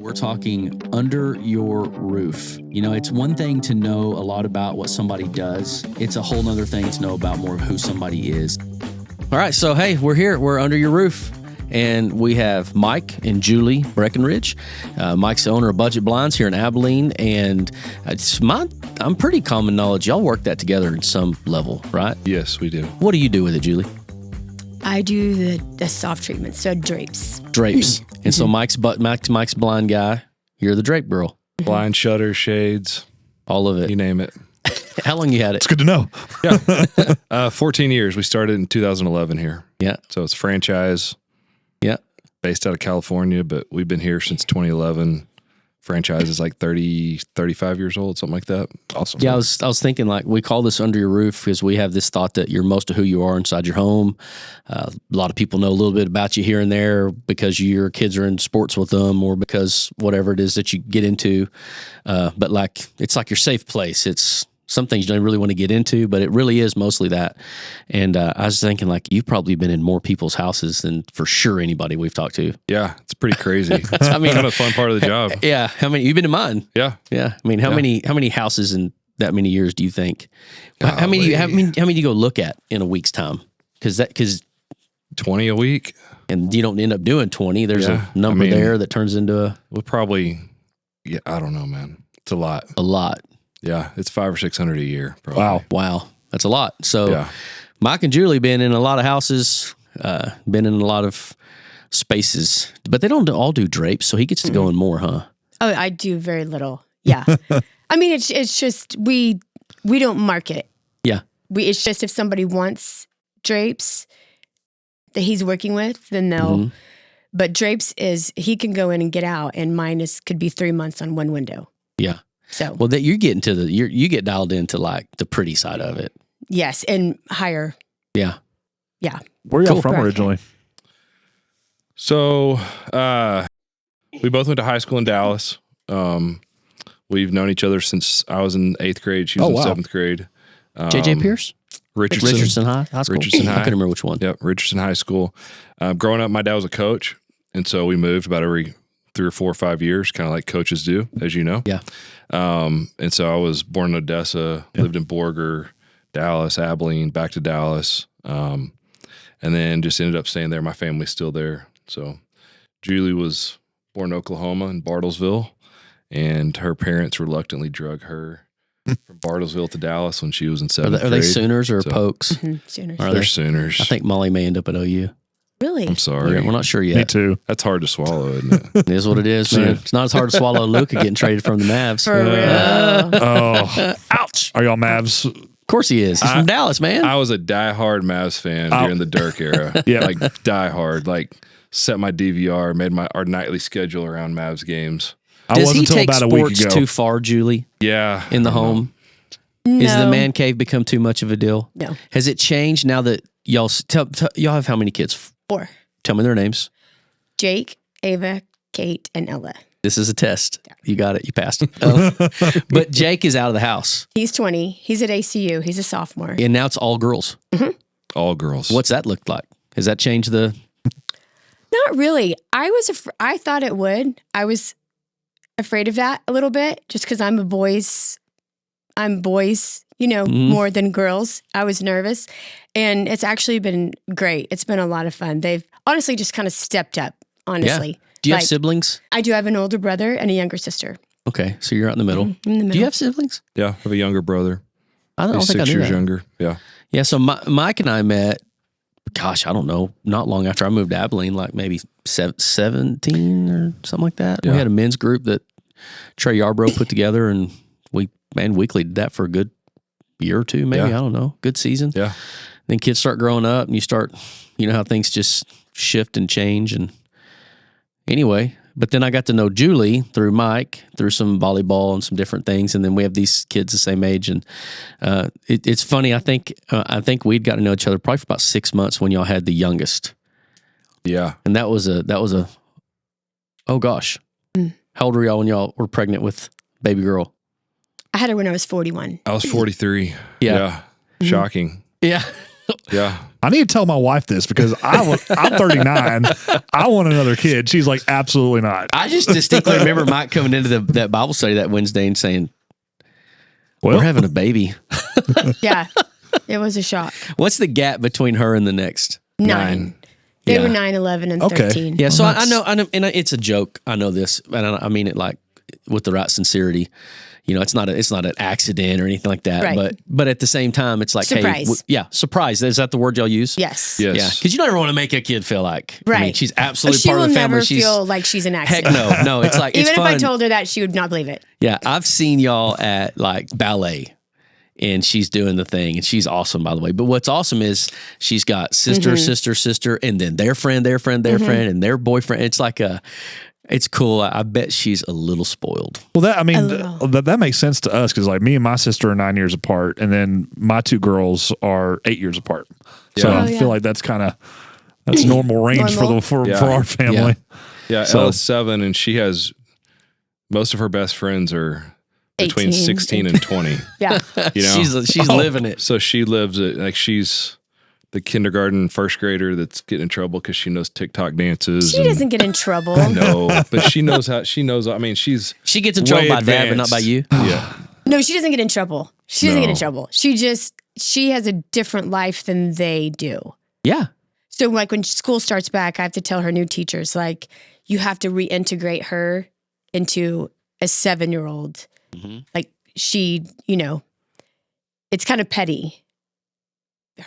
We're talking under your roof. You know, it's one thing to know a lot about what somebody does. It's a whole nother thing to know about more who somebody is. All right, so hey, we're here. We're under your roof. And we have Mike and Julie Breckenridge. Mike's the owner of Budget Blinds here in Abilene. And I'm pretty common knowledge. Y'all work that together in some level, right? Yes, we do. What do you do with it, Julie? I do the soft treatment, so drapes. Drapes. And so Mike's blind guy. You're the drape girl. Blind, shutters, shades. All of it. You name it. How long you had it? It's good to know. Yeah. 14 years. We started in 2011 here. Yeah. So it's a franchise. Yeah. Based out of California, but we've been here since 2011. Franchise is like 30, 35 years old, something like that. Awesome. Yeah, I was thinking, like, we call this under your roof because we have this thought that you're most of who you are inside your home. A lot of people know a little bit about you here and there because your kids are in sports with them or because whatever it is that you get into. But like, it's like your safe place. It's some things you don't really want to get into, but it really is mostly that. And I was thinking, like, you've probably been in more people's houses than for sure anybody we've talked to. Yeah, it's pretty crazy. I mean, kind of a fun part of the job. Yeah. How many? You've been in mine. Yeah. Yeah. I mean, how many houses in that many years do you think? How many do you go look at in a week's time? Because 20 a week. And you don't end up doing 20. There's a number there that turns into we'll probably, I don't know, man. It's a lot. A lot. Yeah, it's 500 or 600 a year. Probably. Wow. That's a lot. So Mike and Julie been in a lot of houses, been in a lot of spaces, but they don't all do drapes, so he gets to go in more, huh? Oh, I do very little. Yeah. I mean, it's just, we don't market. Yeah. It's just if somebody wants drapes that he's working with, then they'll, but drapes he can go in and get out, and mine could be 3 months on one window. Yeah. So, well, that you're getting to you get dialed into like the pretty side of it. Yes, and higher. Yeah. Yeah. Where are y'all from originally? So, we both went to high school in Dallas. We've known each other since I was in 8th grade. She was in 7th grade. J.J. Pierce? Richardson High School? Richardson High. I couldn't remember which one. Yep, Richardson High School. Growing up, my dad was a coach, and so we moved about every 3 or 4 or 5 years, kind of like coaches do, as you know. Yeah. And so I was born in Odessa, lived in Borger, Dallas, Abilene, back to Dallas, and then just ended up staying there. My family's still there. So Julie was born in Oklahoma in Bartlesville, and her parents reluctantly drug her from Bartlesville to Dallas when she was in 7th grade. Are they Sooners or Pokes? Sooners. They're Sooners. I think Molly may end up at OU. Really? I'm sorry. Yeah, we're not sure yet. Me too. That's hard to swallow, isn't it? It is what it is, man. It's not as hard to swallow Luka getting traded from the Mavs. For real. Ouch. Are y'all Mavs? Of course he is. He's from Dallas, man. I was a diehard Mavs fan during the Dirk era. Yeah. Like diehard. Like set my DVR, made our nightly schedule around Mavs games. Does he take about a week sports ago. too far, Julie, Yeah. in the home? No. Is the man cave become too much of a deal? No. Has it changed now that y'all have how many kids? 4. Tell me their names. Jake, Ava, Kate, and Ella. This is a test. You got it. You passed. But Jake is out of the house. He's 20. He's at ACU. He's a sophomore. And now it's all girls. All girls. What's that look like? Has that changed the... Not really. I thought it would. I was afraid of that a little bit just because I'm boys, more than girls. I was nervous, and it's actually been great. It's been a lot of fun. They've honestly just kind of stepped up, honestly. Yeah. Do you have siblings? I do have an older brother and a younger sister. Okay, so you're out in the middle. In the middle. Do you have siblings? Yeah. I have a younger brother. I don't He's think I 6 knew years that. younger. Yeah. Yeah, so Mike and I met, gosh, I don't know, not long after I moved to Abilene, like maybe 17 or something like that. Yeah. We had a men's group that Trey Yarbrough put together, and we weekly did that for a good year or two, maybe. Yeah. I don't know. Good season. Yeah. Then kids start growing up, and you know how things just shift and change. And anyway, but then I got to know Julie through Mike, through some volleyball and some different things. And then we have these kids the same age. And it's funny. I think we'd got to know each other probably for about 6 months when y'all had the youngest. Yeah. And that was a, oh gosh. How old were y'all when y'all were pregnant with baby girl? I had her when I was 41. I was 43. Yeah. Shocking. Yeah. Yeah. I need to tell my wife this because I'm 39. I want another kid. She's like, absolutely not. I just distinctly remember Mike coming into that Bible study that Wednesday and saying, Well, we're having a baby. Yeah. It was a shock. What's the gap between her and the next? 9. They Yeah. were 9, 11, and Okay. 13. Yeah, so Well, I know, and it's a joke. I know this, and I mean it like with the right sincerity. You know, it's not an accident or anything like that. Right. But at the same time, it's like, Surprise. hey, surprise. Is that the word y'all use? Yes. Yes. Yeah, because you don't ever want to make a kid feel like, I mean, Right. she's Oh, absolutely she part will of the family. never She's feel like she's an heck accident. no. It's like Even it's if fun. I told her that, she would not believe it. Yeah, I've seen y'all at like ballet, and she's doing the thing, and she's awesome, by the way. But what's awesome is she's got sister, sister, and then their friend, and their boyfriend. It's like it's cool. I bet she's a little spoiled. well, that I mean, little. that makes sense to us because like me and my sister are 9 years apart, and then my 2 girls are 8 years apart. So Yeah. I Oh, yeah. feel like that's normal range Normal. for Yeah. our family. Yeah. So- Ella's 7, and she has most of her best friends are between 18. 16 and 20. Yeah. You know? She's living it. So she lives it like she's the kindergarten first grader that's getting in trouble because she knows TikTok dances. She doesn't get in trouble. No, but she knows how. She knows. I mean, she gets in trouble way by dad, but not by you. Yeah, No, she doesn't get in trouble. She doesn't get in No. trouble. She has a different life than they do. Yeah. So like when school starts back, I have to tell her new teachers, like, you have to reintegrate her into a 7-year-old. Like she, it's kind of petty.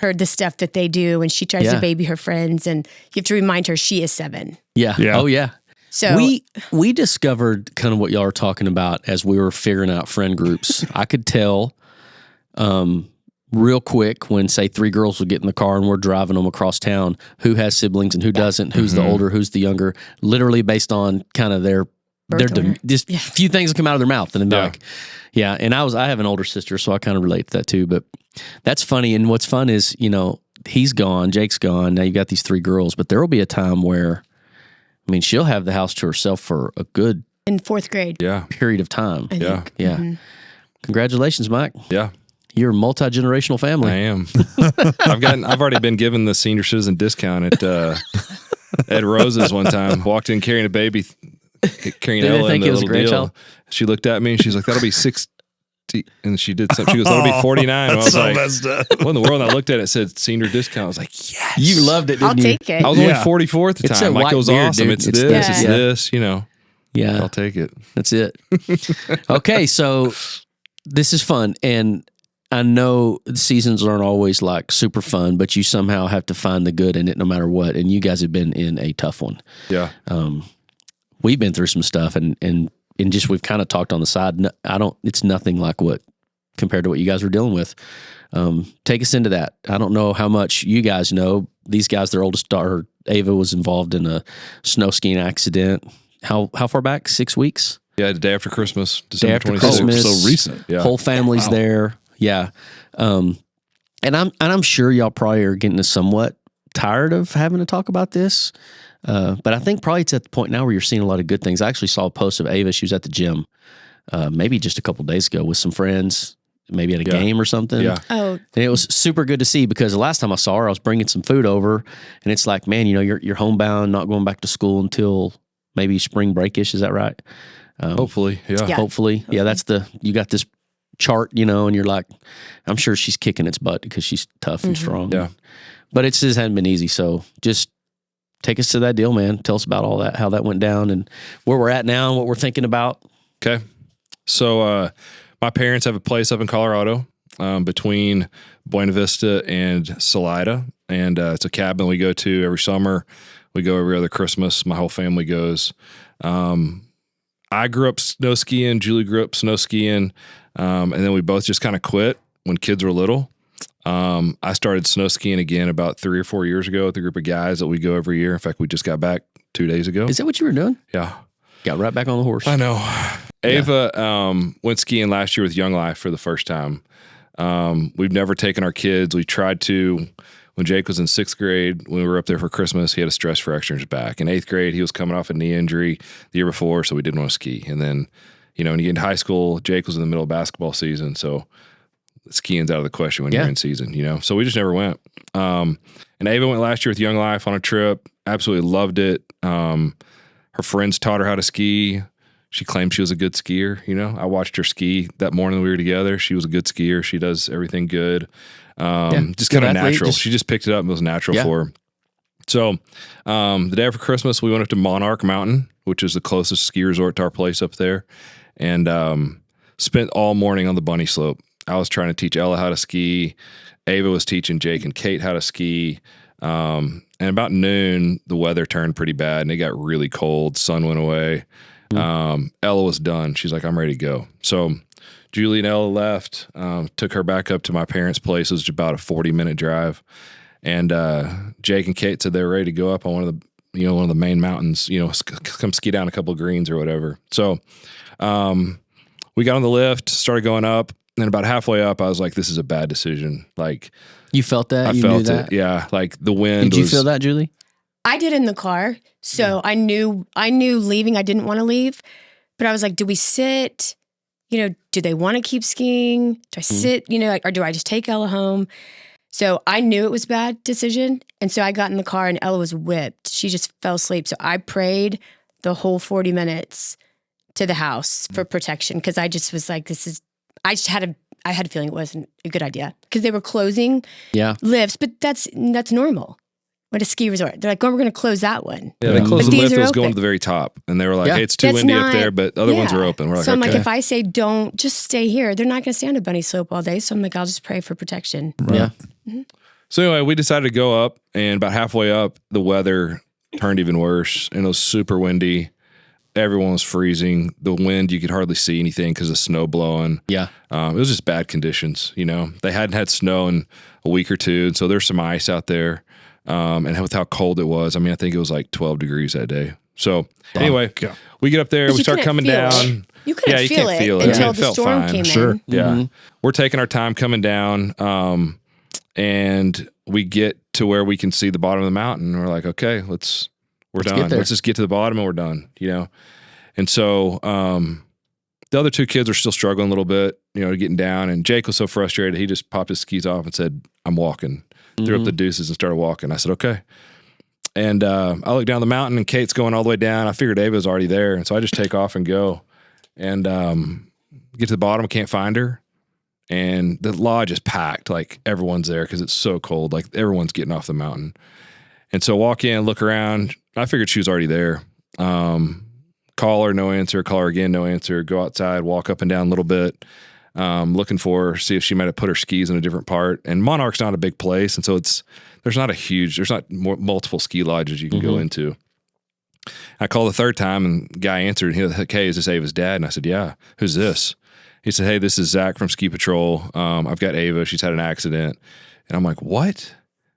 The stuff that they do when she tries Yeah. to baby her friends, and you have to remind her she is 7. Yeah. Yeah. Oh yeah. So We discovered kind of what y'all are talking about as we were figuring out friend groups. I could tell real quick when, say, 3 girls would get in the car and we're driving them across town, who has siblings and who doesn't, who's the older, who's the younger, literally based on kind of their Birth order. just Yeah. few things that come out of their mouth, and then Yeah. like, yeah. And I have an older sister, so I kind of relate to that too. But that's funny. And what's fun is, he's gone, Jake's gone. Now you got these 3 girls, but there will be a time where, I mean, she'll have the house to herself for a good in 4th grade, yeah, period of time. I yeah, think. Yeah. Congratulations, Mike. yeah. You're a multi-generational family. I am. I've already been given the senior citizen discount at Rose's one time. Walked in carrying a baby, carrying Did they Ella in think the it was a little deal. grandchild? She looked at me and she's like, "That'll be 60." And she did something. She goes, "That'll be 49." And I was like, messed up. "What in the world?" And I looked at it, it said senior discount. I was like, "Yes." You loved it, didn't I'll you? take it. I was only Yeah. 44 at the It's time. that Like, white it was beard, awesome. dude. It's It's this, that. it's Yeah. this, Yeah. I'll take it. That's it. Okay, so this is fun, and I know the seasons aren't always like super fun, but you somehow have to find the good in it no matter what. And you guys have been in a tough one. Yeah. We've been through some stuff, and just we've kind of talked on the side. It's nothing like what compared to what you guys were dealing with. Take us into that. I don't know how much you guys know. These guys, their oldest daughter Ava was involved in a snow skiing accident. How far back? 6 weeks. Yeah, the day after Christmas, Day December after 26th. Christmas. So recent. Yeah. Whole family's Wow. there. Yeah. And I'm sure y'all probably are getting somewhat tired of having to talk about this. But I think probably it's at the point now where you're seeing a lot of good things. I actually saw a post of Ava. She was at the gym, maybe just a couple days ago with some friends, maybe at a Yeah. game or something. Yeah. Oh, And it was super good to see because the last time I saw her, I was bringing some food over, and it's like, man, you're homebound, not going back to school until maybe spring break-ish. Is that right? Hopefully. Yeah. Yeah. Hopefully. Yeah, you got this chart, and you're like, I'm sure she's kicking its butt because she's tough and strong. Yeah. But it just hasn't been easy. So just take us to that deal, man. Tell us about all that, how that went down and where we're at now and what we're thinking about. Okay. So my parents have a place up in Colorado between Buena Vista and Salida. And it's a cabin we go to every summer. We go every other Christmas. My whole family goes. I grew up snow skiing. Julie grew up snow skiing. And then we both just kind of quit when kids were little. I started snow skiing again about 3 or 4 years ago with a group of guys that we go every year. In fact, we just got back 2 days ago. Is that what you were doing? Yeah. Got right back on the horse. I know. Ava went skiing last year with Young Life for the first time. We've never taken our kids. We tried to when Jake was in 6th grade. When we were up there for Christmas, he had a stress fracture in his back. In 8th grade, he was coming off a knee injury the year before, so we didn't want to ski. And then, when you get into high school, Jake was in the middle of basketball season, so skiing's out of the question when you're in season, you know? So we just never went. And Ava went last year with Young Life on a trip. Absolutely loved it. Her friends taught her how to ski. She claimed she was a good skier. You know, I watched her ski that morning we were together. She was a good skier. She does everything good. Just kind of natural. She just picked it up and it was natural for her. So the day after Christmas, we went up to Monarch Mountain, which is the closest ski resort to our place up there, and spent all morning on the bunny slope. I was trying to teach Ella how to ski. Ava was teaching Jake and Kate how to ski. And about noon, the weather turned pretty bad and it got really cold. Sun went away. Ella was done. She's like, I'm ready to go. So Julie and Ella left, took her back up to my parents' place. It was about a 40-minute drive. And Jake and Kate said they were ready to go up on one of the main mountains, you know, come ski down a couple of greens or whatever. So we got on the lift, started going up, and about halfway up, I was like, this is a bad decision. Like, you felt that? I felt it. Yeah. Like the wind. Did you feel that, Julie? I did in the car. So I knew leaving. I didn't want to leave, but I was like, do we sit? You know, do they want to keep skiing? Do I sit, you know, or do I just take Ella home? So I knew it was a bad decision. And so I got in the car and Ella was whipped. She just fell asleep. So I prayed the whole 40 minutes to the house for protection. Cause I just was like, I had a feeling it wasn't a good idea because they were closing lifts, but that's normal. At a ski resort, they're like, "Oh, we're going to close that one." Yeah, they closed the lift that was going to the very top, and they were like, "Hey, it's too windy up there," but other ones are open. We're like, so I'm okay. like, if I say don't, just stay here, they're not going to stay on a bunny slope all day. So I'm like, I'll just pray for protection. Right. Yeah. So anyway, we decided to go up, and about halfway up, the weather turned even worse, and it was super windy. Everyone was freezing. The wind, you could hardly see anything because of snow blowing. Yeah. It was just bad conditions. You know, they hadn't had snow in a week or two, and so there's some ice out there. And with how cold it was, I mean, I think it was like 12 degrees that day. So anyway, we get up there, we start coming down. You couldn't feel it until the storm came in. Yeah. We're taking our time coming down. And we get to where we can see the bottom of the mountain. We're like, okay, we're done. Let's just get to the bottom and we're done, you know? And so, the other two kids are still struggling a little bit, you know, getting down. And Jake was so frustrated, he just popped his skis off and said, I'm walking. Threw up the deuces and started walking. I said, okay. And I look down the mountain and Kate's going all the way down. I figured Ava was already there. And so I just take off and go. And get to the bottom, can't find her. And the lodge is packed. Like everyone's there because it's so cold. Like everyone's getting off the mountain. And so walk in, look around. I figured she was already there. Call her, no answer. Call her again, no answer. Go outside, walk up and down a little bit. Looking for her, see if she might have put her skis in a different part. And Monarch's not a big place, and so there's not multiple ski lodges you can go into. I called the third time, and the guy answered. He was like, "Hey, is this Ava's dad?" And I said, "Yeah." "Who's this?" He said, "Hey, this is Zach from Ski Patrol. I've got Ava. She's had an accident." And I'm like, "What?"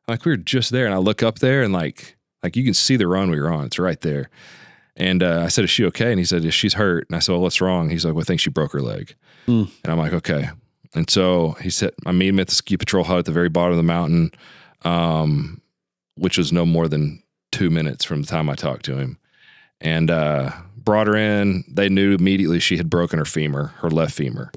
Like we were just there, and I look up there, and like you can see the run we were on. It's right there. And I said, "Is she okay?" And he said, "Yeah, she's hurt." And I said, "Well, what's wrong?" He's like, "Well, I think she broke her leg." And I'm like, "Okay." And so he said, I meet him at the Ski Patrol hut at the very bottom of the mountain, which was no more than 2 minutes from the time I talked to him. And brought her in. They knew immediately she had broken her femur, her left femur.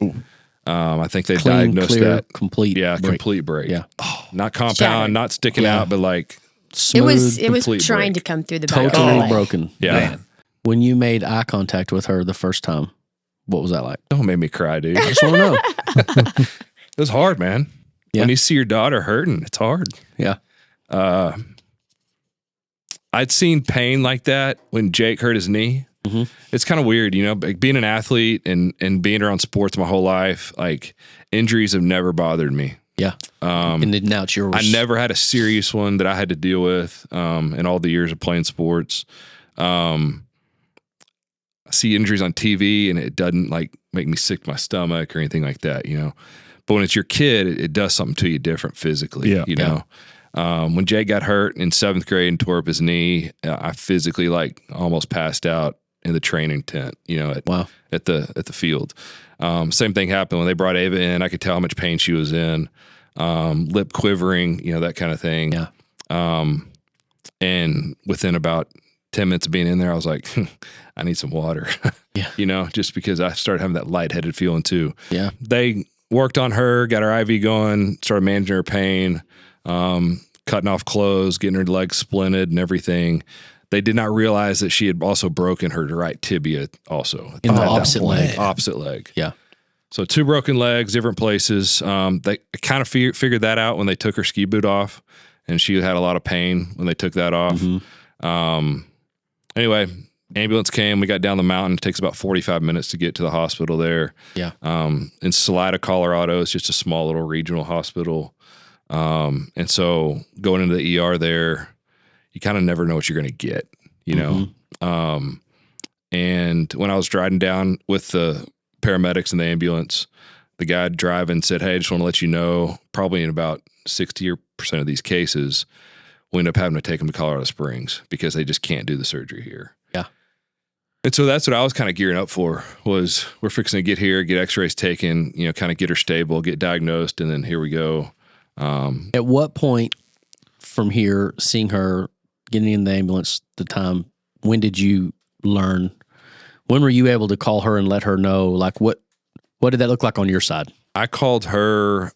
I think they diagnosed that. Complete break. Complete break. Yeah. Not compound, Shattered. not sticking out, but like Smooth, It was complete trying break. to come through the back. totally broken. Yeah. Man. When you made eye contact with her the first time, what was that like? Don't make me cry, dude. I just want to know. It was hard, man. Yeah. When you see your daughter hurting, it's hard. Yeah. I'd seen pain like that when Jake hurt his knee. It's kind of weird, you know, like being an athlete and being around sports my whole life, like injuries have never bothered me. Yeah. And then now it's yours. I never had a serious one that I had to deal with in all the years of playing sports. I see injuries on TV and it doesn't like make me sick to my stomach or anything like that, you know. But when it's your kid, it does something to you different physically, you know. When Jake got hurt in 7th grade and tore up his knee, I physically like almost passed out in the training tent, you know, at the field. Same thing happened when they brought Ava in. I could tell how much pain she was in, lip quivering, you know, that kind of thing. Yeah. And within about 10 minutes of being in there, I was like, I need some water. Yeah. You know, just because I started having that lightheaded feeling too. Yeah. They worked on her, got her IV going, started managing her pain, cutting off clothes, getting her legs splinted and everything. They did not realize that she had also broken her right tibia also. In the at that opposite point. leg. Opposite leg. Yeah. So 2 broken legs, different places. They kind of figured that out when they took her ski boot off, and she had a lot of pain when they took that off. Anyway, ambulance came. We got down the mountain. It takes about 45 minutes to get to the hospital there. Yeah. In Salida, Colorado, it's just a small little regional hospital. And so going into the ER there, you kind of never know what you're going to get, you know? And when I was driving down with the paramedics in the ambulance, the guy driving said, "Hey, I just want to let you know, probably in about 60% of these cases, we end up having to take them to Colorado Springs because they just can't do the surgery here." Yeah. And so that's what I was kind of gearing up for, was we're fixing to get here, get x-rays taken, you know, kind of get her stable, get diagnosed, and then here we go. At what point from here, seeing her getting in the ambulance, the time, when did you learn? When were you able to call her and let her know? Like, what did that look like on your side? I called her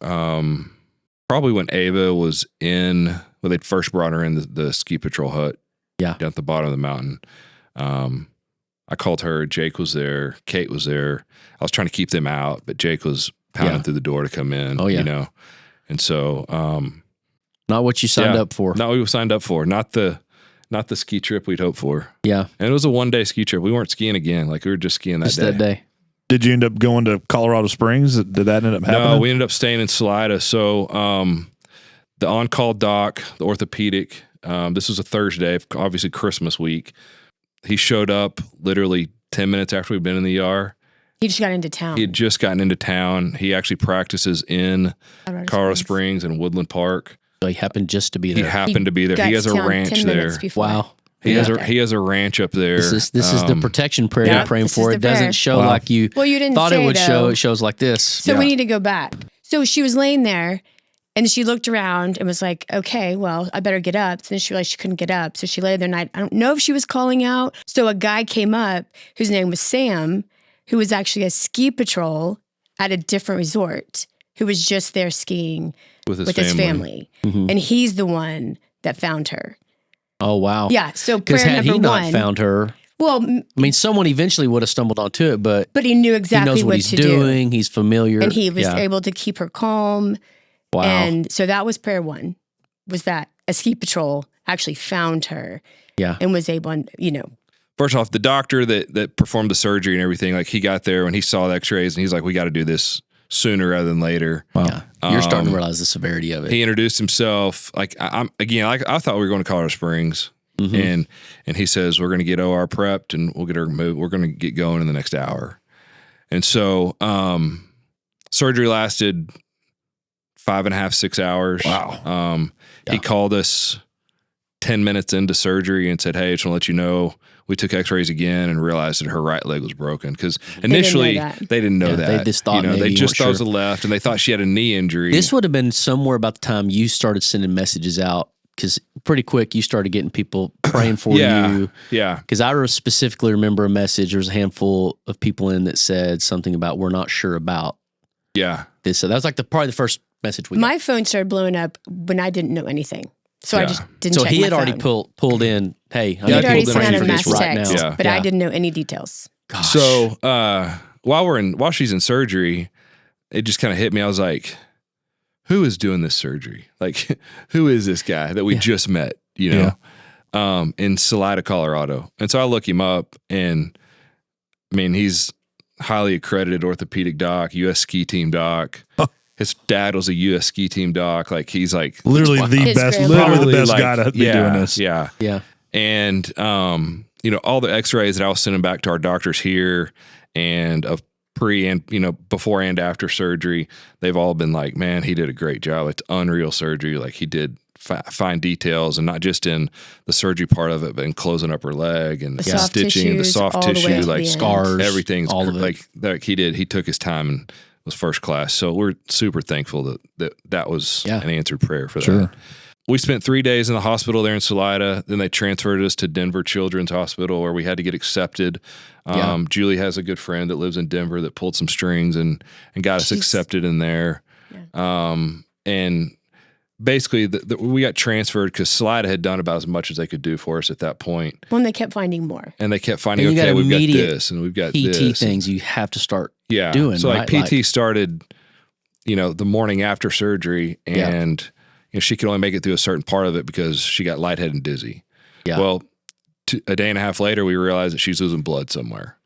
probably when Ava was when they first brought her in the ski patrol hut. Yeah. Down at the bottom of the mountain. I called her. Jake was there. Kate was there. I was trying to keep them out, but Jake was pounding through the door to come in. Oh, yeah. You know? And so Not what you signed up for. Not what we signed up for. Not the ski trip we'd hoped for. Yeah. And it was a 1-day ski trip. We weren't skiing again. Like, we were just skiing that day. Did you end up going to Colorado Springs? Did that end up happening? No, we ended up staying in Salida. So the on-call doc, the orthopedic, this was a Thursday, obviously Christmas week. He showed up literally 10 minutes after we'd been in the ER. He just got into town. He had just gotten into town. He actually practices in Colorado Springs and Woodland Park. So he happened just to be there. He happened to be there. He has a ranch there. Wow. He has a ranch up there. This is the protection prayer you're praying for. It doesn't show like you, you didn't thought say, it would though. show. It shows like this. So we need to go back. So she was laying there, and she looked around and was like, "Okay, well, I better get up." Then she realized she couldn't get up, so she lay there. And I don't know if she was calling out. So a guy came up whose name was Sam, who was actually a ski patrol at a different resort, who was just there skiing with his family. Mm-hmm. And he's the one that found her. Oh, wow. Yeah. So Because prayer had number he not one. found her, Well, I mean, someone eventually would have stumbled onto it, but he knew he exactly knows what what he's to doing. He's familiar. And he was able to keep her calm. Wow. And so that was prayer one, was that a ski patrol actually found her. Yeah. And was able, you know. First off, the doctor that performed the surgery and everything, like, he got there when he saw the x-rays and he's like, "We got to do this sooner rather than later." Wow. Yeah. You're starting to realize the severity of it. He introduced himself. Like, I thought we were going to Colorado Springs. Mm-hmm. And he says, "We're going to get OR prepped and we'll get her moved. We're going to get going in the next hour." And so surgery lasted 5.5, 6 hours. Wow. He called us 10 minutes into surgery and said, "Hey, I just want to let you know, we took x-rays again and realized that her right leg was broken." Because initially they didn't know that. They just thought they just thought it was a left, and they thought she had a knee injury. This would have been somewhere about the time you started sending messages out, because pretty quick you started getting people praying for you. Yeah. Because I specifically remember a message. There was a handful of people in that said something about, "We're not sure about this." So that was like probably the first message we got. My phone started blowing up when I didn't know anything. So I just didn't check So he had my already phone. pulled in, "Hey, He had already sent out a mass right text, now." but I didn't know any details. Gosh. So while she's in surgery, it just kind of hit me. I was like, "Who is doing this surgery? Like, who is this guy that we just met, you know, in Salida, Colorado?" And so I look him up, and I mean, he's highly accredited orthopedic doc, U.S. ski team doc. His dad was a U.S. ski team doc. Like, he's like literally the best guy to be doing this. Yeah. Yeah. And, you know, all the x-rays that I was sending back to our doctors here and of pre and, you know, before and after surgery, they've all been like, "Man, he did a great job. It's unreal surgery." Like, he did fine details, and not just in the surgery part of it, but in closing up her leg and The soft stitching, tissues, the soft all the way tissue, to the like end. Scars, everything's all of it. like he took his time and was first class. So we're super thankful that was an answered prayer for that. we spent 3 days in the hospital there in Salida. Then they transferred us to Denver Children's Hospital where we had to get accepted. Julie has a good friend that lives in Denver that pulled some strings and got us accepted in there. Yeah. And basically we got transferred because Salida had done about as much as they could do for us at that point. Well, and they kept finding more. And they kept finding, okay, we've got this and we've got PT this. things you have to start doing. So right? like PT started, the morning after surgery and she could only make it through a certain part of it because she got lightheaded and dizzy. Yeah. Well, a day and a half later, we realized that she's losing blood somewhere.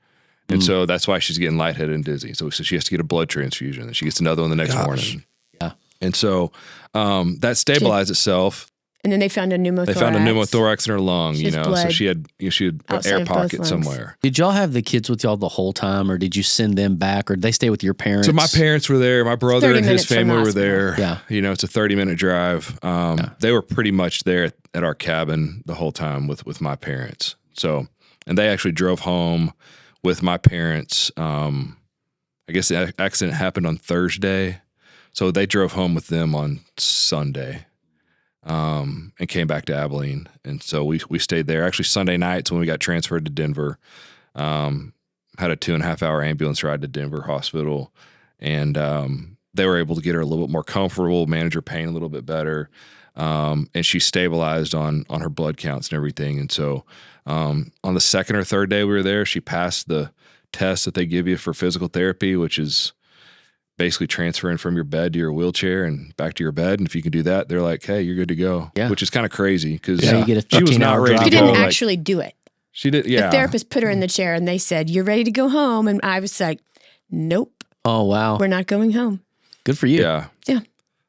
And so that's why she's getting lightheaded and dizzy. So she has to get a blood transfusion and she gets another one the next morning. Yeah. And so that stabilized itself. And then they found a pneumothorax. They found a pneumothorax in her lung, so she had an air pocket somewhere. Did y'all have the kids with y'all the whole time, or did you send them back, or did they stay with your parents? So my parents were there. My brother and his family were there. Yeah. It's a 30-minute drive. They were pretty much there at our cabin the whole time with my parents. So, and they actually drove home with my parents. I guess the accident happened on Thursday. So they drove home with them on Sunday. And came back to Abilene. And so we stayed there. Actually, Sunday nights when we got transferred to Denver, had a 2.5-hour ambulance ride to Denver Hospital. And they were able to get her a little bit more comfortable, manage her pain a little bit better. And she stabilized on her blood counts and everything. And so on the second or third day we were there, she passed the test that they give you for physical therapy, which is basically transferring from your bed to your wheelchair and back to your bed. And if you can do that, they're like, hey, you're good to go. Yeah. Which is kind of crazy because you get a she was not ready to go. She didn't actually do it. She did, yeah. The therapist put her in the chair and they said, you're ready to go home. And I was like, nope. Oh, wow. We're not going home. Good for you. Yeah. Yeah.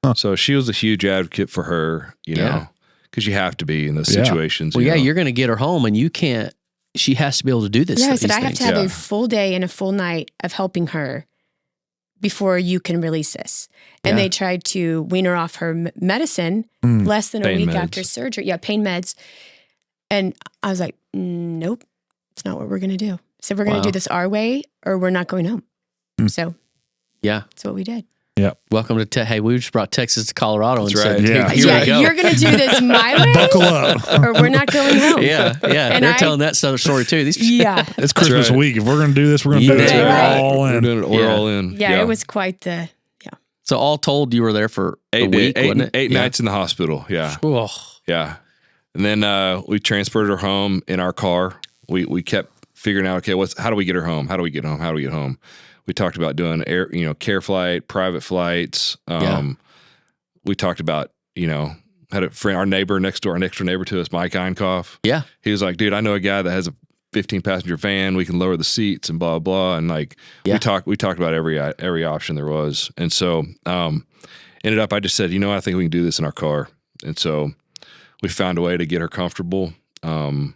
Huh. So she was a huge advocate for her, know, because you have to be in those situations. Well, you're going to get her home and you can't, she has to be able to do this. Yeah, I said, I have to have a full day and a full night of helping her before you can release this. And they tried to wean her off her medicine less than a week after surgery. Yeah, pain meds. And I was like, nope, it's not what we're going to do. So we're going to do this our way or we're not going home. So that's what we did. Yeah. Welcome to hey, we just brought Texas to Colorado and said, you're going to do this my way. Buckle up. Or we're not going home. Yeah. And they're telling that story too. It's Christmas week. If we're going to do this, we're going to do it. All in. We're doing it. We're all in. Yeah, it was quite the So all told, you were there for a week, wasn't it? 8 nights in the hospital. Yeah. Oh. Yeah. And then we transported her home in our car. We kept figuring out, okay, how do we get her home? How do we get home? How do we get home? We talked about doing care flight, private flights. We talked about, had a friend, our neighbor next door, our next door neighbor to us, Mike Einkoff. Yeah. He was like, dude, I know a guy that has a 15-passenger van. We can lower the seats and blah, blah. And we talked about every option there was. And so ended up, I just said, I think we can do this in our car. And so we found a way to get her comfortable and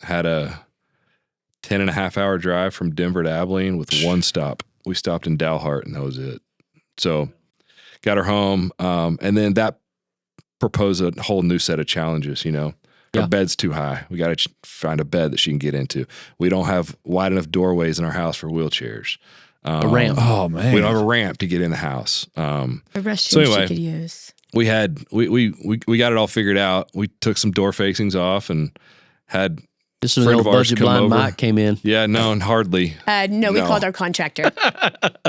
had a 10.5-hour drive from Denver to Abilene with one stop. We stopped in Dalhart and that was it. So got her home. And then that proposed a whole new set of challenges, Our bed's too high. We got to find a bed that she can get into. We don't have wide enough doorways in our house for wheelchairs. A ramp. Oh man. We don't have a ramp to get in the house. A restroom she could use. We got it all figured out. We took some door facings off and had this is when the old budget blind Mike came in. Yeah, no, and hardly. No, we called our contractor.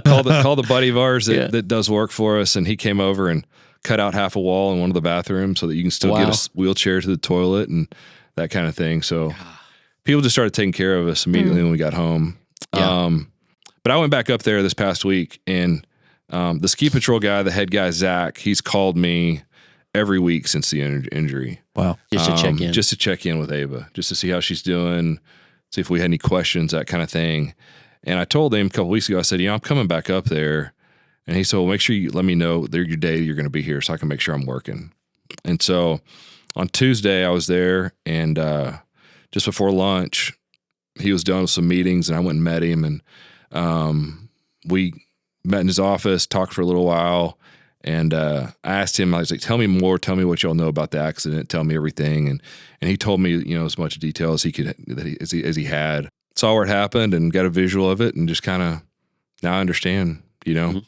Called the buddy of ours that does work for us, and he came over and cut out half a wall in one of the bathrooms so that you can still get a wheelchair to the toilet and that kind of thing. So people just started taking care of us immediately when we got home. Yeah. But I went back up there this past week, and the ski patrol guy, the head guy, Zach, he's called me every week since the injury. Wow. Just to check in. Just to check in with Ava, just to see how she's doing, see if we had any questions, that kind of thing. And I told him a couple weeks ago, I said, I'm coming back up there. And he said, well, make sure you let me know your day you're going to be here so I can make sure I'm working. And so on Tuesday, I was there, and just before lunch, he was done with some meetings, and I went and met him. And we met in his office, talked for a little while. And I asked him, I was like, tell me more, tell me what y'all know about the accident, tell me everything. And he told me, as much detail as he could, as he had. Saw where it happened and got a visual of it, and just kind of, now I understand, Mm-hmm.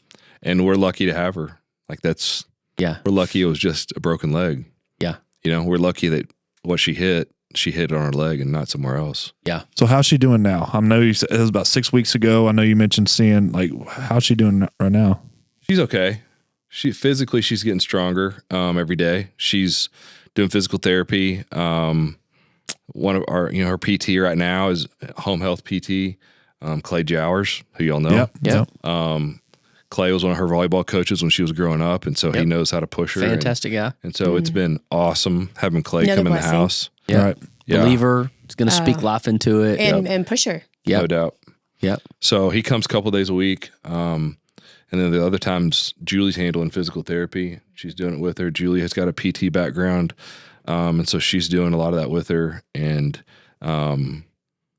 And we're lucky to have her. Like that's Yeah. We're lucky it was just a broken leg. Yeah. You know, we're lucky that what she hit it on her leg and not somewhere else. Yeah. So how's she doing now? I know you said it was about 6 weeks ago. I know you mentioned seeing, like, how's she doing right now? She's okay. She's getting stronger every day. She's doing physical therapy. One of our, her PT right now is home health PT, Clay Jowers, who y'all know. Yep. Clay was one of her volleyball coaches when she was growing up, and so he knows how to push her. Fantastic guy. And so it's been awesome having Clay Another come in the blessing. house. Yeah. Right. Yeah. Believer. It's going to speak life into it. And push her. Yep. No doubt. Yep. So he comes a couple days a week. And then the other times, Julie's handling physical therapy. She's doing it with her. Julie has got a PT background. And so she's doing a lot of that with her. And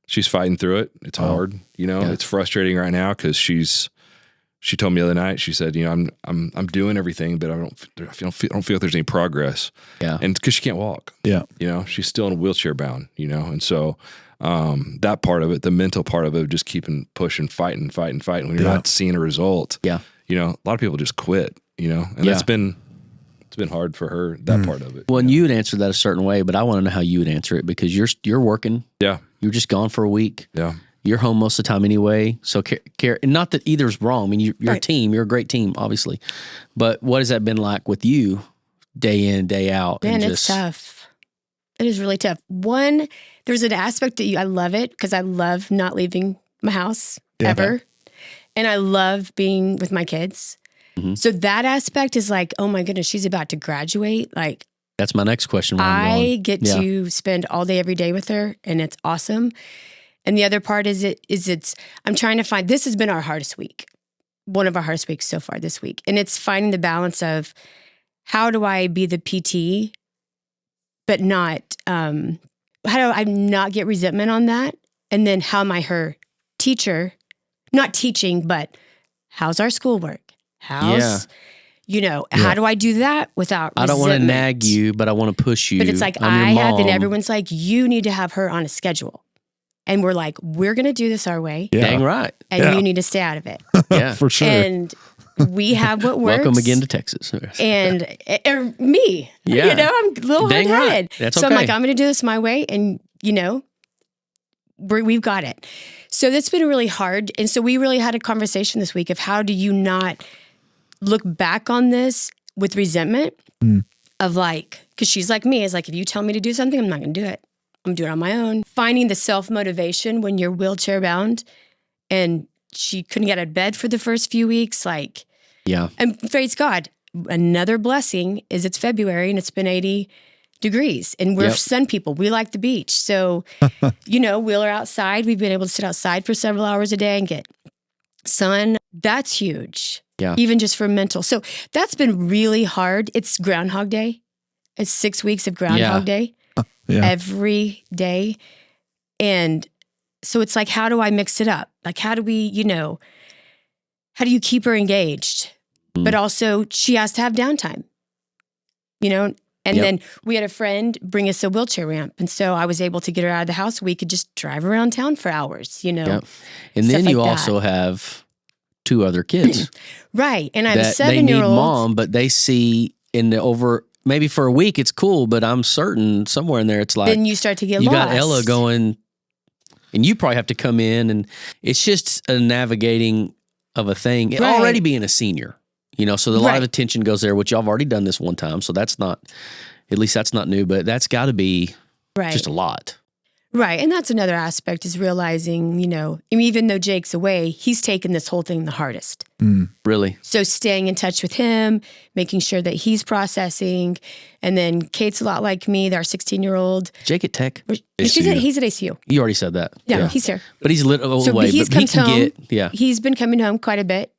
she's fighting through it. It's hard. It's frustrating right now because she told me the other night, she said, I'm doing everything, but I don't feel like there's any progress. Yeah. And because she can't walk. Yeah. She's still in a wheelchair bound, and so that part of it, the mental part of it, just keeping pushing, fighting when you're not seeing a result. Yeah. A lot of people just quit, and it's been hard for her, that part of it. Well, and you would answer that a certain way, but I want to know how you would answer it because you're working. Yeah. You're just gone for a week. Yeah. You're home most of the time anyway. So care, and not that either's wrong. I mean, you're a team. You're a great team, obviously. But what has that been like with you, day in, day out? Man, it's tough. It is really tough. One, there's an aspect that I love it because I love not leaving my house ever. And I love being with my kids. Mm-hmm. So that aspect is like, oh my goodness, she's about to graduate. Like, that's my next question. I get to spend all day, every day with her, and it's awesome. And the other part is I'm trying to find, this has been our hardest week, one of our hardest weeks so far this week. And it's finding the balance of how do I be the PT, but not, how do I not get resentment on that? And then how am I her teacher, not teaching, but how's our schoolwork? How's, how do I do that without resentment? I don't want to nag you, but I want to push you. But it's like, then everyone's like, you need to have her on a schedule. And we're like, we're going to do this our way. Yeah. Dang right. And you need to stay out of it. Yeah, for sure. And we have what works. Welcome again to Texas. And me, I'm a little hard-headed. Right. That's okay. So I'm like, I'm going to do this my way. And, we've got it. So that's been really hard. And so we really had a conversation this week of how do you not look back on this with resentment of like, because she's like me, is like, if you tell me to do something, I'm not going to do it. I'm doing it on my own. Finding the self-motivation when you're wheelchair bound, and she couldn't get out of bed for the first few weeks. Like, and praise God, another blessing is it's February and it's been 80 degrees and we're sun people. We like the beach. So, we're outside. We've been able to sit outside for several hours a day and get sun. That's huge. Yeah. Even just for mental. So that's been really hard. It's Groundhog Day. It's 6 weeks of Groundhog Day. Every day. And so it's like, how do I mix it up? Like, how do we, how do you keep her engaged? But also she has to have downtime, and then we had a friend bring us a wheelchair ramp. And so I was able to get her out of the house. We could just drive around town for hours, And then you also have 2 other kids. Right. And I have a 7-year-old. They need mom, but they see maybe for a week it's cool, but I'm certain somewhere in there it's like, then you start to get lost. You lost. got Ella going, and you probably have to come in, and it's just a navigating of a thing. Right. Already being a senior, so a lot of attention goes there, which y'all have already done this one time, so that's not new, but that's got to be just a lot. Right. And that's another aspect is realizing, even though Jake's away, he's taken this whole thing the hardest. Really? So staying in touch with him, making sure that he's processing. And then Kate's a lot like me, our 16-year-old. Jake at Tech? He's at ACU. You already said that. Yeah. He's here. But he's a little away. He's but he can home. get, He's been coming home quite a bit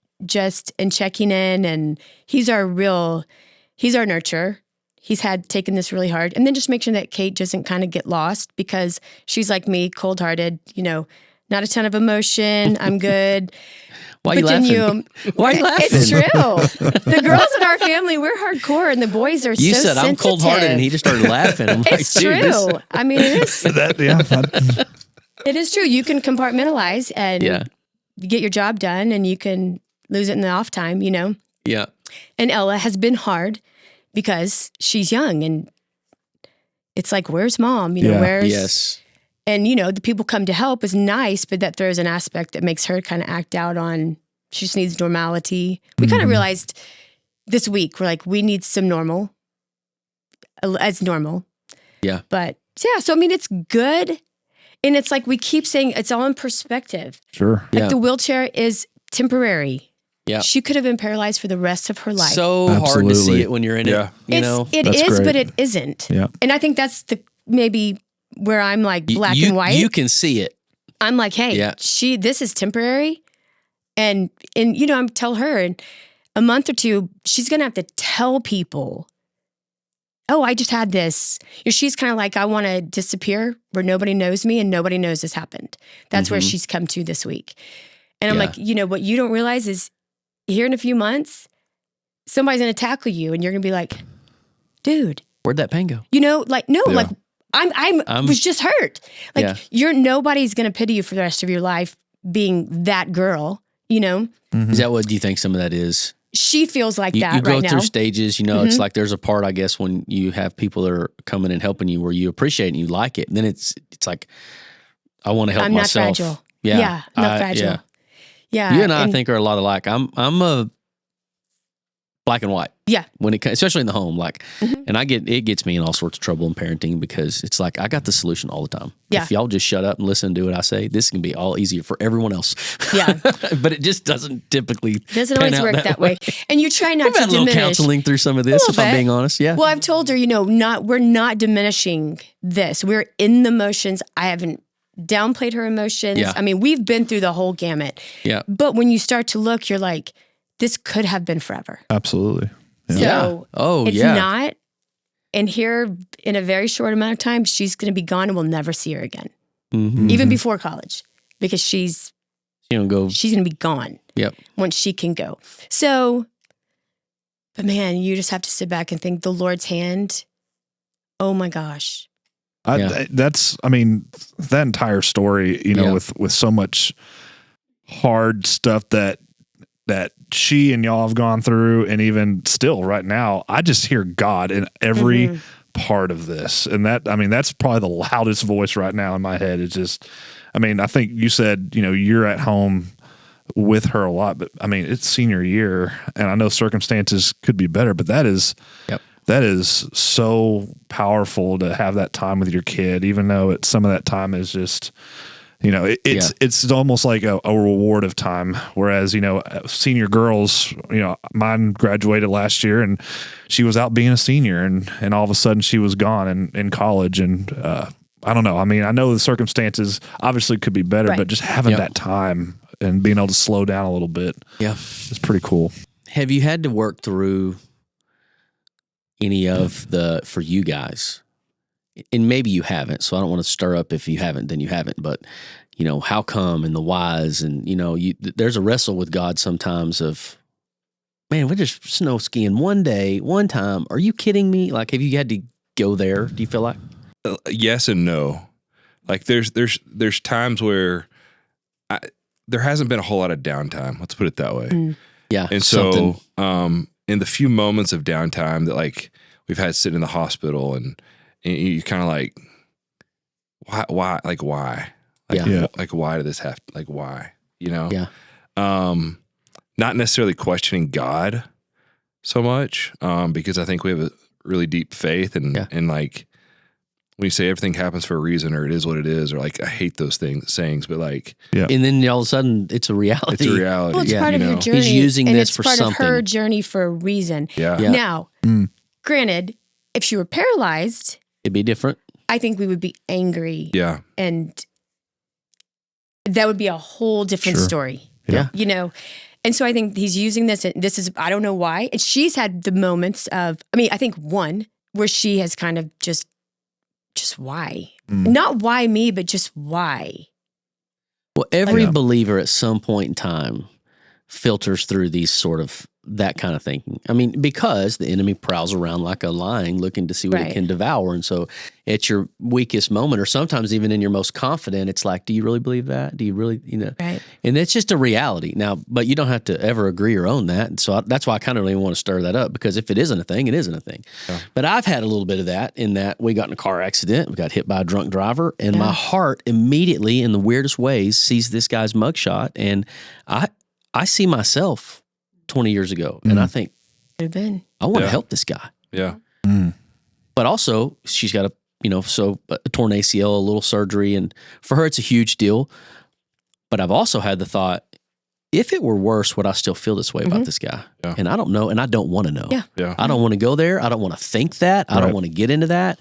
and checking in. And he's our nurturer. He's taken this really hard. And then just make sure that Kate doesn't kind of get lost because she's like me, cold-hearted, not a ton of emotion. I'm good. Why are you laughing? Why are you laughing? It's true. The girls in our family, we're hardcore and the boys are you so said sensitive. I'm cold-hearted and he just started laughing. I'm it's like, true. I mean, it is. It is true. You can compartmentalize and get your job done and you can lose it in the off time, Yeah. And Ella has been hard because she's young and it's like, where's mom? You know, Yeah. where's, Yes. and you know, the people come to help is nice, but that throws an aspect that makes her kind of act out on, she just needs normality. We kind of realized this week, we're like, we need some normal as normal. Yeah. But yeah, so I mean, it's good. And it's like, we keep saying it's all in perspective. Sure. Like Yeah. the wheelchair is temporary. Yeah. She could have been paralyzed for the rest of her life. So hard to see Absolutely. it when you're in Yeah. it. You know, It That's is, great. but it isn't. Yeah. And I think that's the maybe where I'm like black you, and white. You can see it. I'm like, hey, Yeah. this is temporary. And you know, I'm tell her in a month or two, she's gonna have to tell people, oh, I just had this. You know, she's kind of like, I want to disappear where nobody knows me and nobody knows this happened. That's where she's come to this week. And I'm Yeah. like, you know, what you don't realize is here in a few months, somebody's going to tackle you and you're going to be like, dude, Where'd that pain go? you know, like, no, Yeah. like I was just hurt. Like nobody's going to pity you for the rest of your life being that girl, you know? Is that what do you think some of that is? She feels like that You go right now. through stages, you know, it's like there's a part, I guess, when you have people that are coming and helping you where you appreciate it and you like it. And then it's like, I want to help I'm not myself. fragile. Yeah. Yeah, not fragile. Yeah. Yeah. You and I think are a lot alike. I'm a black and white. Yeah. When it especially in the home, like, and it gets me in all sorts of trouble in parenting because it's like I got the solution all the time. Yeah. If y'all just shut up and listen and do what I say, this can be all easier for everyone else. Yeah. But it just doesn't typically Doesn't pan always out work that way. And you try not We've to had a little diminish. counseling through some of this, A if little I'm bit. being honest. Yeah. Well, I've told her, you know, we're not diminishing this. We're in the motions. I haven't downplayed her emotions. Yeah. I mean, we've been through the whole gamut. Yeah. But when you start to look, you're like, this could have been forever. Absolutely. Yeah. Yeah. So Oh, it's yeah. not. And here, in a very short amount of time, she's going to be gone and we'll never see her again, Mm-hmm. even before college, because she's You don't go. going to be gone Yep. once she can go. So, but man, you just have to sit back and think the Lord's hand. Oh my gosh. That's, I mean, that entire story, you know, Yeah. with so much hard stuff that she and y'all have gone through, and even still right now, I just hear God in every part of this. And that, I mean, that's probably the loudest voice right now in my head. It's just, I mean, I think you said, you know, you're at home with her a lot, but I mean, it's senior year and I know circumstances could be better, but that is, that is so powerful to have that time with your kid, even though some of that time is just, you know, it's almost like a reward of time. Whereas, you know, senior girls, you know, mine graduated last year and she was out being a senior and all of a sudden she was gone in college. And I don't know. I mean, I know the circumstances obviously could be better, but just having that time and being able to slow down a little bit. Yeah. It's pretty cool. Have you had to work through any of for you guys? And maybe you haven't, so I don't want to stir up. If you haven't, then you haven't. But, you know, how come and the whys, and, you know, there's a wrestle with God sometimes of, man, we're just snow skiing one day, one time. Are you kidding me? Like, have you had to go there? Do you feel like? Yes and no. Like there's times where there hasn't been a whole lot of downtime. Let's put it that way. Yeah. And so, in the few moments of downtime that like we've had sitting in the hospital and you kind of like, why, like, why, like, why did this have, like, why, you know? Yeah. Not necessarily questioning God so much, because I think we have a really deep faith and like, when you say everything happens for a reason or it is what it is, or like, I hate those sayings, but like, and then all of a sudden it's a reality. It's a reality. Well, it's part of your journey. He's using and this it's for part something. of her journey for a reason. Yeah. Now, granted, if she were paralyzed, It'd be different. I think we would be angry. Yeah. And that would be a whole different story. Yeah. You know? And so I think he's using this, and this is, I don't know why. And she's had the moments of, I mean, I think one where she has kind of just why? Not why me, but just why? Well, every believer at some point in time filters through these sort of that kind of thinking. I mean, because the enemy prowls around like a lion looking to see what it can devour. And so at your weakest moment, or sometimes even in your most confident, it's like, do you really believe that? Do you really, Right. And it's just a reality. Now, but you don't have to ever agree or own that. And so that's why I kind of really want to stir that up, because if it isn't a thing, it isn't a thing. Yeah. But I've had a little bit of that in that we got in a car accident. We got hit by a drunk driver, and my heart immediately, in the weirdest ways, sees this guy's mugshot. And I see myself 20 years ago, and I think, I want to help this guy. Yeah. But also, she's got a torn ACL, a little surgery, and for her, it's a huge deal. But I've also had the thought, if it were worse, would I still feel this way about this guy? Yeah. And I don't know, and I don't want to know. Yeah. I don't want to go there. I don't want to think that. I don't want to get into that.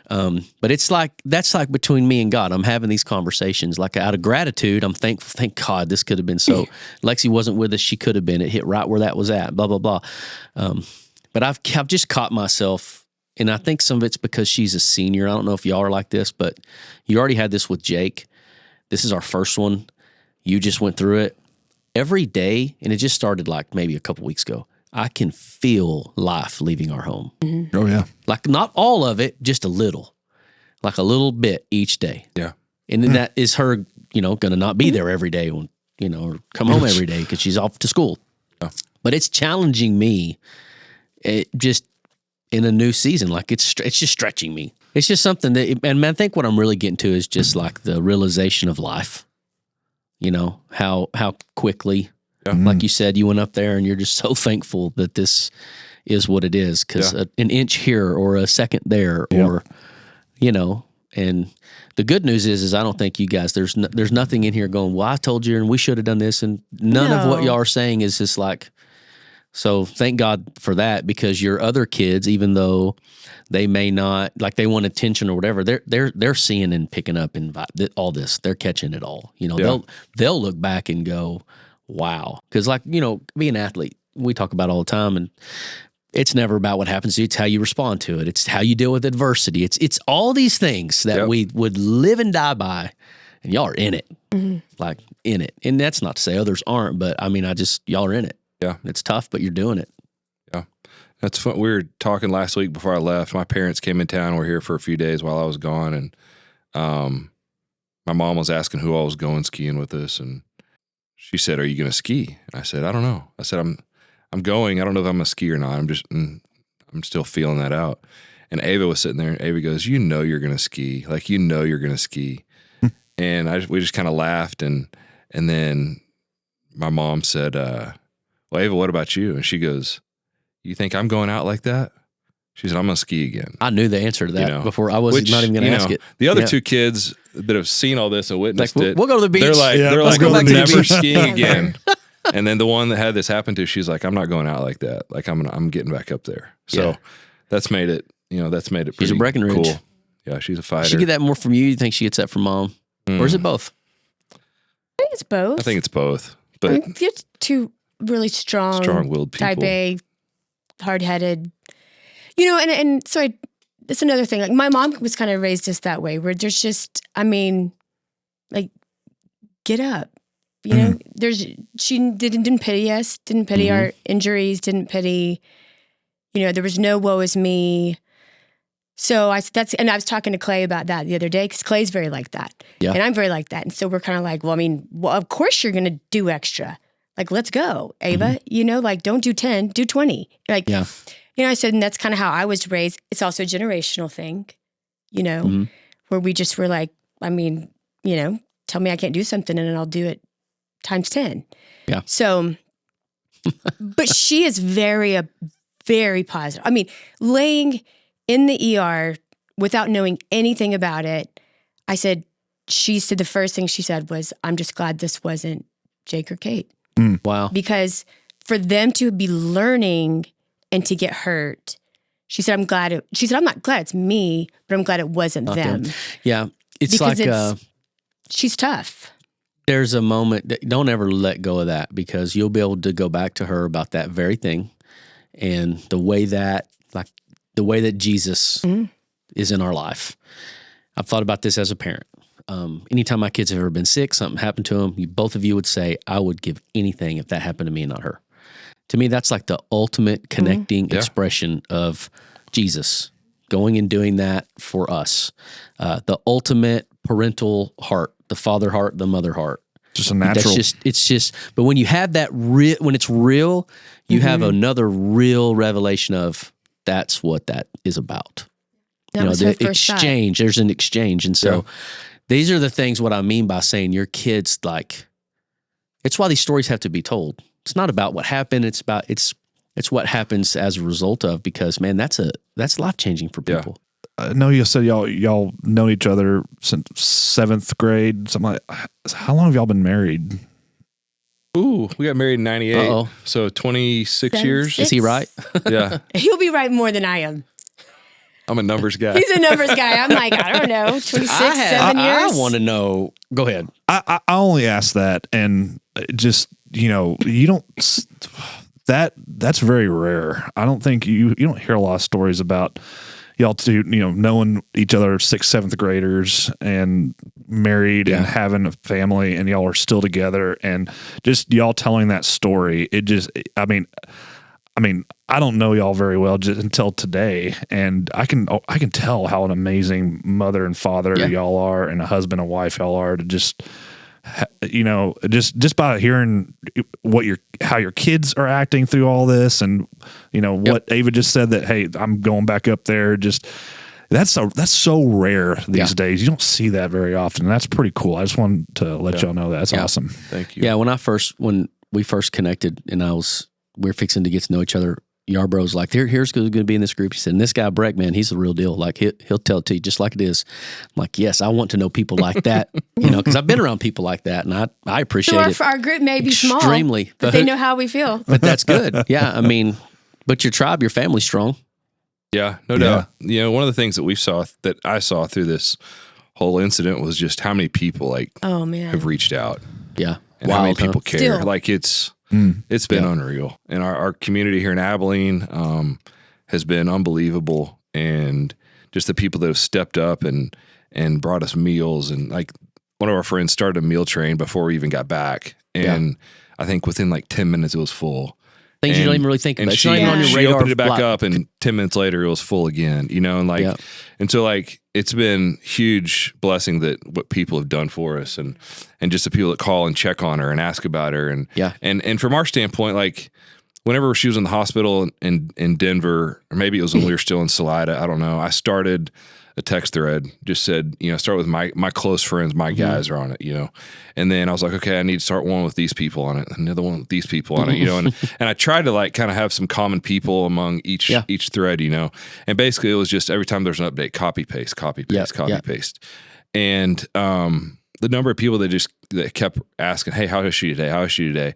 But it's like, that's like between me and God. I'm having these conversations, like out of gratitude. I'm thankful. Thank God this could have been so. Lexi wasn't with us. She could have been. It hit right where that was at, blah, blah, blah. But I've just caught myself, and I think some of it's because she's a senior. I don't know if y'all are like this, but you already had this with Jake. This is our first one. You just went through it. Every day, and it just started like maybe a couple weeks ago, I can feel life leaving our home. Mm-hmm. Oh, yeah. Like not all of it, just a little. Like a little bit each day. Yeah. And then that is her, going to not be there every day, or come home every day because she's off to school. Yeah. But it's challenging me just in a new season. Like it's just stretching me. It's just something that, and I think what I'm really getting to is just like the realization of life. How quickly, like you said, you went up there and you're just so thankful that this is what it is, because an inch here or a second there, or, and the good news is I don't think you guys, there's nothing in here going, well, I told you and we should have done this, and none of what y'all are saying is just like, so thank God for that, because your other kids, even though they may not, like they want attention or whatever, they're seeing and picking up and all this. They're catching it all. They'll look back and go, wow. Because like, being an athlete, we talk about all the time, and it's never about what happens to you. It's how you respond to it. It's how you deal with adversity. It's all these things that we would live and die by, and y'all are in it, like in it. And that's not to say others aren't, but I mean, y'all are in it. Yeah. It's tough, but you're doing it. Yeah. That's fun. We were talking last week before I left. My parents came in town. We're here for a few days while I was gone. And my mom was asking who all was going skiing with us. And she said, "Are you going to ski?" And I said, "I don't know." I said, I'm going. I don't know if I'm going to ski or not. I'm still feeling that out. And Ava was sitting there, and Ava goes, you're going to ski. Like, you're going to ski. And we just kind of laughed. And then my mom said, well, Ava, what about you? And she goes, you think I'm going out like that? She said, I'm going to ski again. I knew the answer to that before. I was not even going to ask it. The other two kids that have seen all this and witnessed it, we'll go to the beach. They're like, go back to the never beach skiing again. And then the one that had this happen to, she's like, I'm not going out like that. Like I'm getting back up there. So that's made it, pretty She's a Breckenridge. Cool. Yeah, she's a fighter. She get that more from you? You think she gets that from mom? Or is it both? I think it's both. I think it's both. But you're two really strong-willed people. Type A, hard-headed. And so that's another thing. Like my mom was kind of raised us that way, where there's just, like, get up. She didn't pity us, didn't pity our injuries, didn't pity, there was no woe is me. So I was talking to Clay about that the other day, because Clay's very like that. Yeah. And I'm very like that. And so we're kind of like, well, of course you're going to do extra. Like, let's go, Ava, like don't do 10, do 20. Like, I said, and that's kind of how I was raised. It's also a generational thing, where we just were like, tell me I can't do something and then I'll do it times 10. Yeah. So, but she is very positive. Laying in the ER without knowing anything about it, she said the first thing she said was, I'm just glad this wasn't Jake or Kate. Wow. Because for them to be learning and to get hurt, she said, I'm not glad it's me, but I'm glad it wasn't them. Yeah. It's because like, she's tough. There's a moment that don't ever let go of that, because you'll be able to go back to her about that very thing, and the way that Jesus is in our life. I've thought about this as a parent. anytime my kids have ever been sick, something happened to them, both of you would say, I would give anything if that happened to me and not her. To me, that's like the ultimate connecting expression of Jesus going and doing that for us. The ultimate parental heart, the father heart, the mother heart. Just a natural. It's just, but when you have that, when it's real, you have another real revelation of that's what that is about. That was her first exchange. There's an exchange. And so these are the things what I mean by saying your kids, like, it's why these stories have to be told. It's not about what happened. It's about, it's what happens as a result of, because man, that's life-changing for people. I know you said y'all know each other since 7th grade, something like. How long have y'all been married? Ooh, we got married in 98. Uh-oh. So 26 years. Is he right? Yeah. He'll be right more than I am. I'm a numbers guy. He's a numbers guy. I'm like, I don't know, 26, 7 years. I want to know. Go ahead. I only ask that, and just, you don't. That's very rare. I don't think you don't hear a lot of stories about y'all two, knowing each other 6th, 7th graders and married and having a family, and y'all are still together, and just y'all telling that story. It just, I mean, I don't know y'all very well just until today, and I can tell how an amazing mother and father y'all are, and a husband and wife y'all are, to just, just by hearing how your kids are acting through all this, and what Ava just said, that, hey, I'm going back up there. Just that's so rare these days. You don't see that very often. And that's pretty cool. I just wanted to let y'all know that. That's awesome. Thank you. Yeah, when we first connected, and we were fixing to get to know each other, Yarbrough's like, here's going to be in this group. He said, and this guy Breck, man, he's the real deal. Like he'll tell it to you just like it is. I'm like, yes, I want to know people like that, because I've been around people like that, and I appreciate it. Our group may be extremely, small, but they know how we feel. But that's good. Yeah, I mean, but your tribe, your family's strong. Yeah, no doubt. One of the things that I saw through this whole incident was just how many people have reached out. Yeah, and how many people care. Still. Like it's been unreal, and our community here in Abilene has been unbelievable, and just the people that have stepped up and brought us meals, and like one of our friends started a meal train before we even got back, and I think within like 10 minutes it was full. Things you don't even really think about. It's she, not even on your she radar. opened it back up, and 10 minutes later it was full again. And so it's been huge blessing that what people have done for us, and just the people that call and check on her and ask about her, and from our standpoint, like whenever she was in the hospital in Denver, or maybe it was when we were still in Salida, I don't know. I started a text thread, just said, start with my close friends, my guys are on it, and then I was like, okay, I need to start one with these people on it, another one with these people on it, and I tried to like kind of have some common people among each thread, and basically it was just every time there's an update, copy paste, paste, and the number of people that kept asking, hey, how is she today?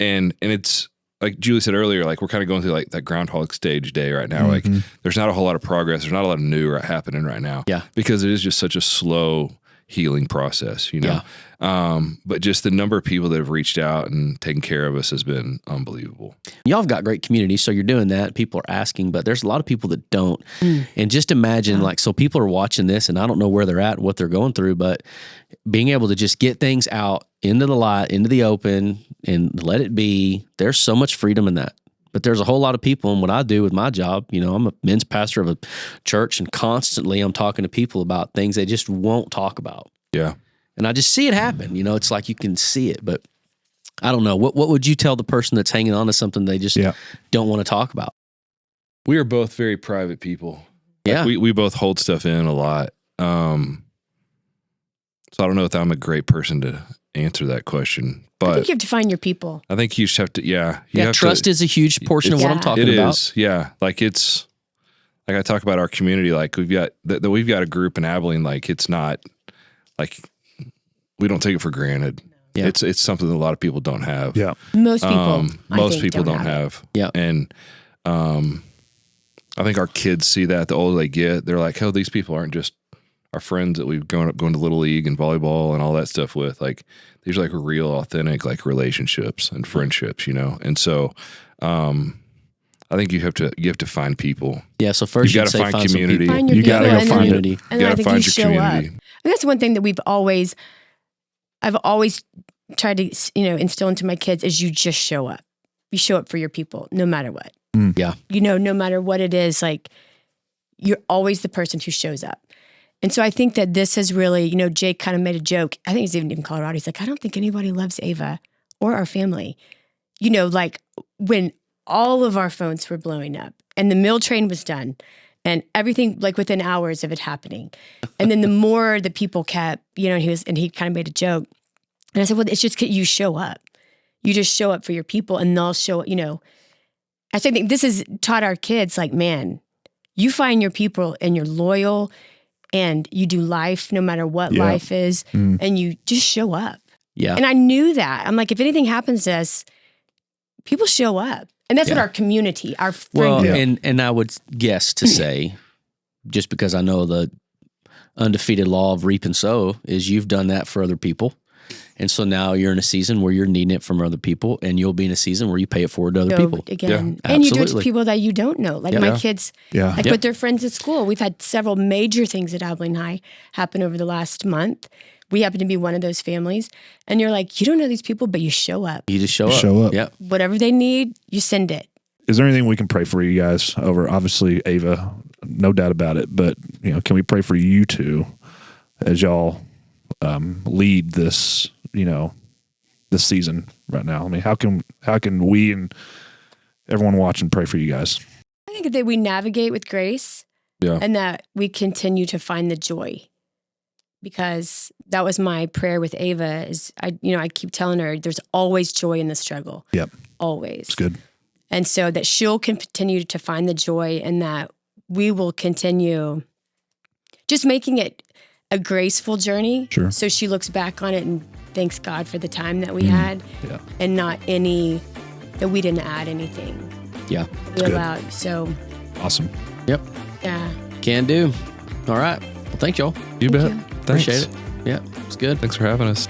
And it's like Julie said earlier, like we're kind of going through like that Groundhog stage day right now. Like there's not a whole lot of progress. There's not a lot of new happening right now. Yeah. Because it is just such a slow healing process, but just the number of people that have reached out and taken care of us has been unbelievable. Y'all have got great community, so you're doing that. People are asking, but there's a lot of people that don't. And just imagine, so people are watching this, and I don't know where they're at and what they're going through, but being able to just get things out into the light, into the open, and let it be, there's so much freedom in that. But there's a whole lot of people, and what I do with my job, I'm a men's pastor of a church, and constantly I'm talking to people about things they just won't talk about. Yeah. And I just see it happen. It's like you can see it, but I don't know. What would you tell the person that's hanging on to something they just don't want to talk about? We are both very private people. Yeah. We both hold stuff in a lot. So I don't know if I'm a great person to answer that question, but I think you have to find your people. I think you just have to, trust is a huge portion of what I'm talking about. It is. Yeah. Like it's, like I talk about our community, like we've got a group in Abilene, like it's not like, we don't take it for granted. Yeah. It's something that a lot of people don't have. Yeah. Most people don't have. Yeah. And, I think our kids see that the older they get, they're like, oh, these people aren't just our friends that we've grown up going to Little League and volleyball and all that stuff with. Like these are like real authentic, like relationships and friendships, And so, I think you have to find people. Yeah. So first you got to find community. Find your you got to people, go find it. And I think find you show community. Up. And that's one thing that I've always tried to, instill into my kids is you just show up. You show up for your people, no matter what. Yeah. No matter what it is, like you're always the person who shows up. And so I think that this has really, Jake kind of made a joke. I think he's even in Colorado. He's like, I don't think anybody loves Ava or our family. Like when all of our phones were blowing up and the meal train was done and everything like within hours of it happening. And then the more the people kept, and he kind of made a joke. And I said, well, it's just you show up. You just show up for your people and they'll show, I think this has taught our kids like, man, you find your people and you're loyal and you do life no matter what life is and you just show up. Yeah. And I knew that. I'm like, if anything happens to us, people show up. And that's what our community, our friend group. And I would guess to say, just because I know the undefeated law of reap and sow is you've done that for other people. And so now you're in a season where you're needing it from other people and you'll be in a season where you pay it forward to other people. Again. Yeah, and you do it to people that you don't know. Like my kids, with their friends at school. We've had several major things at Abilene High happen over the last month. We happen to be one of those families. And you're like, you don't know these people, but you show up. You just show up. Yeah. Whatever they need, you send it. Is there anything we can pray for you guys over? Obviously, Ava, no doubt about it. But, can we pray for you two as y'all lead this, this season right now? I mean, how can we and everyone watching pray for you guys? I think that we navigate with grace and that we continue to find the joy. Because that was my prayer with Ava is I keep telling her there's always joy in the struggle. Yep. Always. It's good. And so that she'll continue to find the joy and that we will continue just making it a graceful journey. Sure. So she looks back on it and thanks God for the time that we had and not that we didn't add anything. Yeah. We allowed. So. Awesome. Yep. Yeah. Can do. All right. Well, thank y'all. You bet. You. Thanks. Appreciate it. Yeah. It's good. Thanks for having us.